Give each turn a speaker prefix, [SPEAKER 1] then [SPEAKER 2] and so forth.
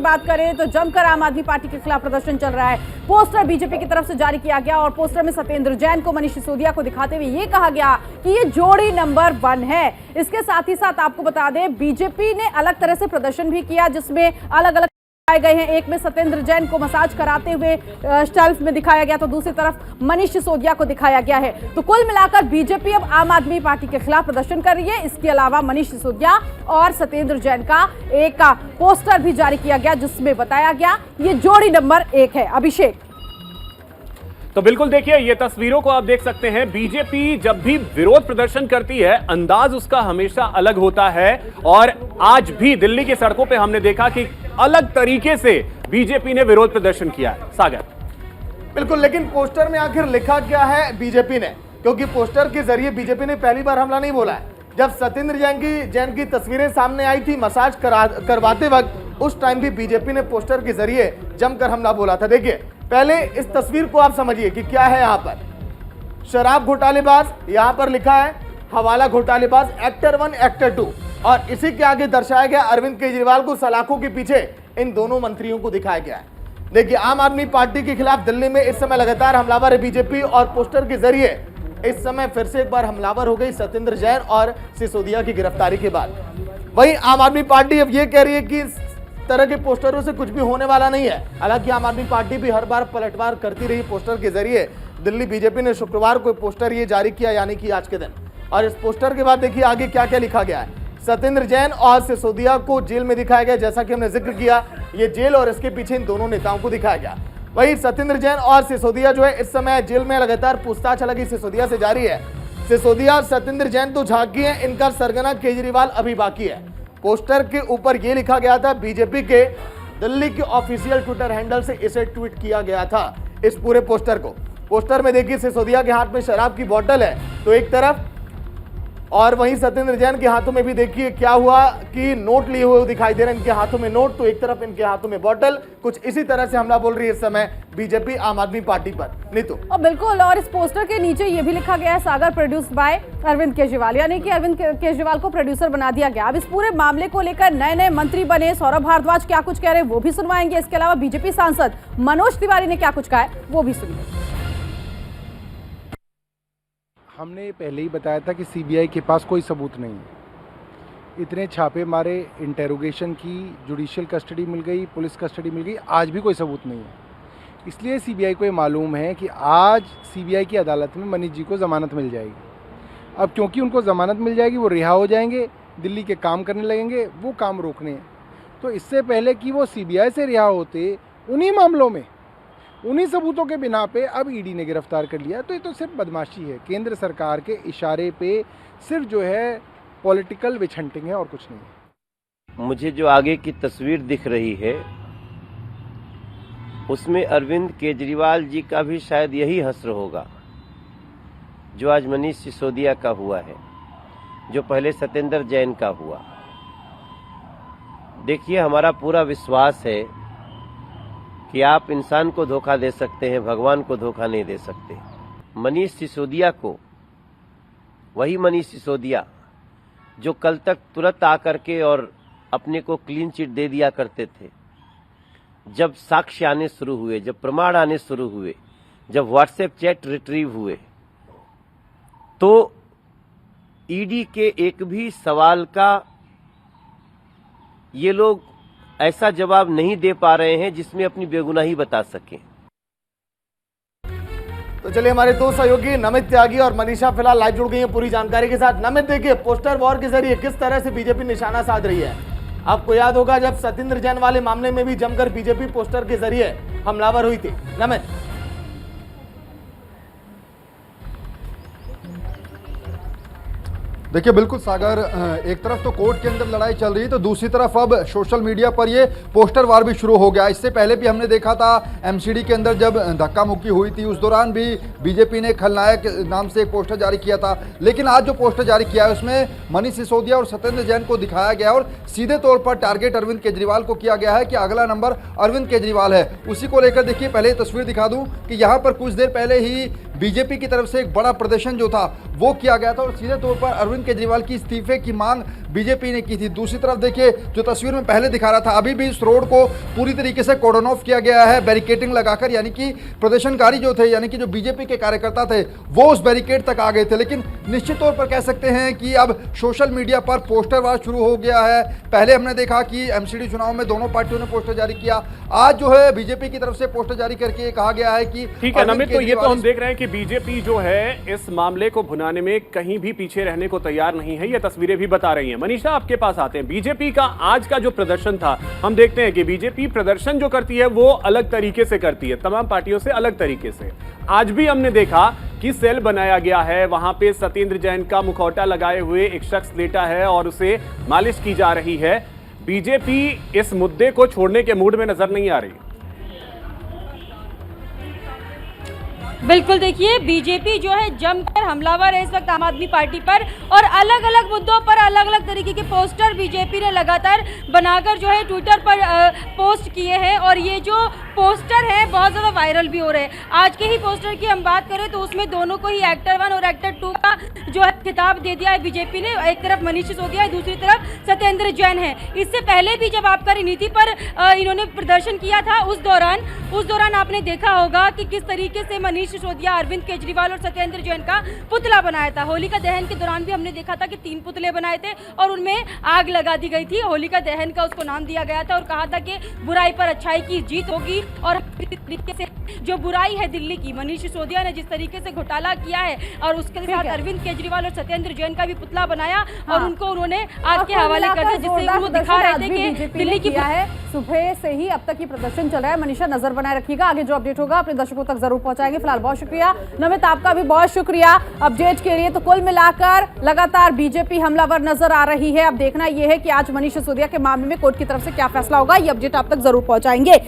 [SPEAKER 1] बात करें तो जमकर आम आदमी पार्टी के खिलाफ प्रदर्शन चल रहा है। पोस्टर बीजेपी की तरफ से जारी किया गया और पोस्टर में सत्येंद्र जैन को मनीष सिसोदिया को दिखाते हुए ये कहा गया कि ये जोड़ी नंबर 1 है। इसके साथ ही साथ आपको बता दें, बीजेपी ने अलग तरह से प्रदर्शन भी किया जिसमें अलग अलग गए हैं। एक में सत्येंद्र जैन को मसाज कराते हुए शेल्फ में दिखाया गया तो दूसरी तरफ मनीष सिसोदिया को दिखाया गया है। तो कुल मिलाकर बीजेपी अब आम आदमी पार्टी के खिलाफ प्रदर्शन कर रही है। इसके अलावा मनीष सिसोदिया और सत्येंद्र जैन का एक पोस्टर भी जारी किया गया जिसमें बताया गया ये जोड़ी नंबर 1 है। अभिषेक,
[SPEAKER 2] तो बिल्कुल देखिए, ये तस्वीरों को आप देख सकते हैं। बीजेपी जब भी विरोध प्रदर्शन करती है अंदाज उसका हमेशा अलग होता है और आज भी दिल्ली की सड़कों पे हमने देखा कि अलग तरीके से बीजेपी ने विरोध प्रदर्शन किया है। सागर,
[SPEAKER 3] बिल्कुल, लेकिन पोस्टर में आखिर लिखा क्या है बीजेपी ने? क्योंकि पोस्टर के जरिए बीजेपी ने पहली बार हमला नहीं बोला है। जब सत्येंद्र जैन की तस्वीरें सामने आई थी मसाज करवाते वक्त, उस टाइम भी बीजेपी ने पोस्टर के जरिए जमकर हमला बोला था। देखिए, पहले इस तस्वीर को आप समझिए कि क्या है। यहाँ पर शराब घोटालेबाज, यहाँ पर लिखा है हवाला घोटालेबाज, एक्टर 1 एक्टर 2, और इसी के आगे दर्शाया गया अरविंद केजरीवाल को सलाखों के पीछे इन दोनों मंत्रियों को दिखाया गया है। देखिए, आम आदमी पार्टी के खिलाफ दिल्ली में इस समय लगातार हमलावर है बीजेपी और पोस्टर के जरिए इस समय फिर से एक बार हमलावर हो गई सत्येंद्र जैन और सिसोदिया की गिरफ्तारी के बाद। वहीं आम आदमी पार्टी अब ये कह रही है कि इस तरह के पोस्टरों से कुछ भी होने वाला नहीं है। हालांकि आम आदमी पार्टी भी हर बार पलटवार करती रही पोस्टर के जरिए। दिल्ली बीजेपी ने शुक्रवार को पोस्टर ये जारी किया, यानी कि आज के दिन, और इस पोस्टर के बाद देखिए आगे क्या क्या लिखा गया है। सत्येंद्र जैन और सिसोदिया को जेल में दिखाया गया, जैसा कि हमने जिक्र किया, ये जेल और इसके पीछे इन दोनों नेताओं को दिखाया गया। वहीं सत्येंद्र जैन और सिसोदिया जो है इस समय जेल में लगातार पूछताछ हालांकि सिसोदिया से जारी है। सिसोदिया और सत्येंद्र जैन तो झांकी है, इनका सरगना केजरीवाल अभी बाकी है। पोस्टर के ऊपर ये लिखा गया था, बीजेपी के दिल्ली के ऑफिशियल ट्विटर हैंडल से इसे ट्वीट किया गया था इस पूरे पोस्टर को। पोस्टर में देखिए सिसोदिया के हाथ में शराब की बोतल है तो एक तरफ, और वहीं सत्येंद्र जैन के हाथों में भी देखिए क्या हुआ कि नोट लिए हुए दिखाई दे रहे हैं। इनके हाथों में नोट तो एक तरफ इनके हाथों में बोतल। कुछ इसी तरह से हमला बोल रही है इस समय बीजेपी आम आदमी पार्टी पर। नीतू,
[SPEAKER 1] और बिल्कुल, और इस पोस्टर के नीचे ये भी लिखा गया है सागर प्रोड्यूस्ड बाय अरविंद केजरीवाल, यानी कि अरविंद केजरीवाल को प्रोड्यूसर बना दिया गया। अब इस पूरे मामले को लेकर नए नए मंत्री बने सौरभ भारद्वाज क्या कुछ कह रहे हैं वो भी सुनवाएंगे। इसके अलावा बीजेपी सांसद मनोज तिवारी ने क्या कुछ कहा है वो भी सुनिए।
[SPEAKER 4] हमने पहले ही बताया था कि सीबीआई के पास कोई सबूत नहीं है। इतने छापे मारे, इंटेरोगेशन की, जुडिशियल कस्टडी मिल गई, पुलिस कस्टडी मिल गई, आज भी कोई सबूत नहीं है। इसलिए सीबीआई को ये मालूम है कि आज सीबीआई की अदालत में मनीष जी को ज़मानत मिल जाएगी। अब क्योंकि उनको ज़मानत मिल जाएगी, वो रिहा हो जाएंगे, दिल्ली के काम करने लगेंगे, वो काम रोकने हैं। तो इससे पहले कि वो सीबीआई से रिहा होते, उन्हीं मामलों में, उन्हीं सबूतों के बिना पे अब ईडी ने गिरफ्तार कर लिया। तो ये तो सिर्फ बदमाशी है, केंद्र सरकार के इशारे पे सिर्फ जो है पॉलिटिकल विच हंटिंग है और कुछ नहीं है।
[SPEAKER 5] मुझे जो आगे की तस्वीर दिख रही है उसमें अरविंद केजरीवाल जी का भी शायद यही हश्र होगा जो आज मनीष सिसोदिया का हुआ है, जो पहले सत्येंद्र जैन का हुआ। देखिए, हमारा पूरा विश्वास है कि आप इंसान को धोखा दे सकते हैं, भगवान को धोखा नहीं दे सकते। मनीष सिसोदिया को, वही मनीष सिसोदिया जो कल तक तुरंत आकर के और अपने को क्लीन चिट दे दिया करते थे, जब साक्ष्य आने शुरू हुए, जब प्रमाण आने शुरू हुए, जब व्हाट्सएप चैट रिट्रीव हुए, तो ईडी के एक भी सवाल का ये लोग ऐसा जवाब नहीं दे पा रहे हैं जिसमें अपनी बेगुनाही बता सकें।
[SPEAKER 3] तो चलिए, हमारे दो सहयोगी नमित त्यागी और मनीषा फिलहाल लाइव जुड़ गई हैं पूरी जानकारी के साथ। नमित, देखिए पोस्टर वॉर के जरिए किस तरह से बीजेपी निशाना साध रही है। आपको याद होगा जब सत्येंद्र जैन वाले मामले में भी जमकर बीजेपी पोस्टर के जरिए हमलावर हुई थी। नमित,
[SPEAKER 6] देखिए बिल्कुल सागर, एक तरफ तो कोर्ट के अंदर लड़ाई चल रही है तो दूसरी तरफ अब सोशल मीडिया पर ये पोस्टर वार भी शुरू हो गया। इससे पहले भी हमने देखा था एमसीडी के अंदर जब धक्का मुक्की हुई थी, उस दौरान भी बीजेपी ने खलनायक नाम से एक पोस्टर जारी किया था। लेकिन आज जो पोस्टर जारी किया है उसमें मनीष सिसोदिया और सत्येंद्र जैन को दिखाया गया और सीधे तौर पर टारगेट अरविंद केजरीवाल को किया गया है कि अगला नंबर अरविंद केजरीवाल है। उसी को लेकर देखिए, पहले तस्वीर दिखा दूं कि यहाँ पर कुछ देर पहले ही बीजेपी की तरफ से एक बड़ा प्रदर्शन जो था वो किया गया था और सीधे तौर पर अरविंद केजरीवाल की इस्तीफे की मांग बीजेपी ने की थी। दूसरी तरफ देखिए, जो तस्वीर में पहले दिखा रहा था, अभी भी इस रोड को पूरी तरीके से कॉर्डन ऑफ किया गया है बैरिकेडिंग लगाकर, यानी कि प्रदर्शनकारी जो थे, यानी कि जो बीजेपी के कार्यकर्ता थे वो उस बैरिकेड तक आ गए थे। लेकिन निश्चित तौर पर कह सकते हैं कि अब सोशल मीडिया पर पोस्टरवार शुरू हो गया है। पहले हमने देखा कि एमसीडी चुनाव में दोनों पार्टियों ने पोस्टर जारी किया, आज जो है बीजेपी की तरफ से पोस्टर जारी करके ये कहा गया है कि
[SPEAKER 2] ठीक है नमित, तो ये तो हम देख रहे हैं कि बीजेपी जो है इस मामले को भुनाने में कहीं भी पीछे रहने को तैयार नहीं है, ये तस्वीरें भी बता रही हैं। मनीषा, आपके पास आते हैं। बीजेपी का आज का जो प्रदर्शन था, हम देखते हैं कि बीजेपी प्रदर्शन जो करती है वो अलग तरीके से करती है, तमाम पार्टियों से अलग तरीके से। आज भी हमने देखा कि सेल बनाया गया है, वहां पे सत्येंद्र जैन का मुखौटा लगाए हुए एक शख्स लेटा है और उसे मालिश की जा रही है। बीजेपी इस मुद्दे को छोड़ने के मूड में नजर नहीं आ रही।
[SPEAKER 7] बिल्कुल, देखिए बीजेपी जो है जमकर हमलावर है इस वक्त आम आदमी पार्टी पर, और अलग अलग मुद्दों पर अलग अलग तरीके के पोस्टर बीजेपी ने लगातार बनाकर जो है ट्विटर पर पोस्ट किए हैं, और ये जो पोस्टर है बहुत ज़्यादा वायरल भी हो रहे हैं। आज के ही पोस्टर की हम बात करें तो उसमें दोनों को ही एक्टर 1 और एक्टर 2 का जो है खिताब दे दिया है बीजेपी ने। एक तरफ मनीष सिसोदिया है, दूसरी तरफ सत्येंद्र जैन है। इससे पहले भी जब आबकारी नीति पर इन्होंने प्रदर्शन किया था, उस दौरान आपने देखा होगा कि किस तरीके से मनीष सिसोदिया, अरविंद केजरीवाल और सत्येंद्र जैन का पुतला बनाया था। होलिका दहन के दौरान भी हमने देखा था कि 3 पुतले बनाए थे और उनमें आग लगा दी गई थी। होलिका दहन का उसको नाम दिया गया था और कहा था कि बुराई पर अच्छाई की जीत होगी। और तरीके से जो बुराई है दिल्ली की, मनीष सिसोदिया ने जिस तरीके से घोटाला किया है और उसके साथ अरविंद केजरीवाल और सत्येंद्र जैन का भी पुतला बनाया और उनको उन्होंने आग के हवाले कर दिया, जिससे वो दिखा रहे थे कि दिल्ली की
[SPEAKER 1] है। सुबह से ही अब तक ये प्रदर्शन चल रहा है। मनीषा, नजर बनाए रखिएगा, आगे जो अपडेट होगा अपने दर्शकों तक जरूर पहुंचाएंगे। फिलहाल बहुत शुक्रिया नमित, आपका भी बहुत शुक्रिया अपडेट के लिए। तो कुल मिलाकर लगातार बीजेपी हमलावर नजर आ रही है। अब देखना यह है कि आज मनीष सिसोदिया के मामले में कोर्ट की तरफ से क्या फैसला होगा, ये अपडेट आप तक जरूर पहुंचाएंगे।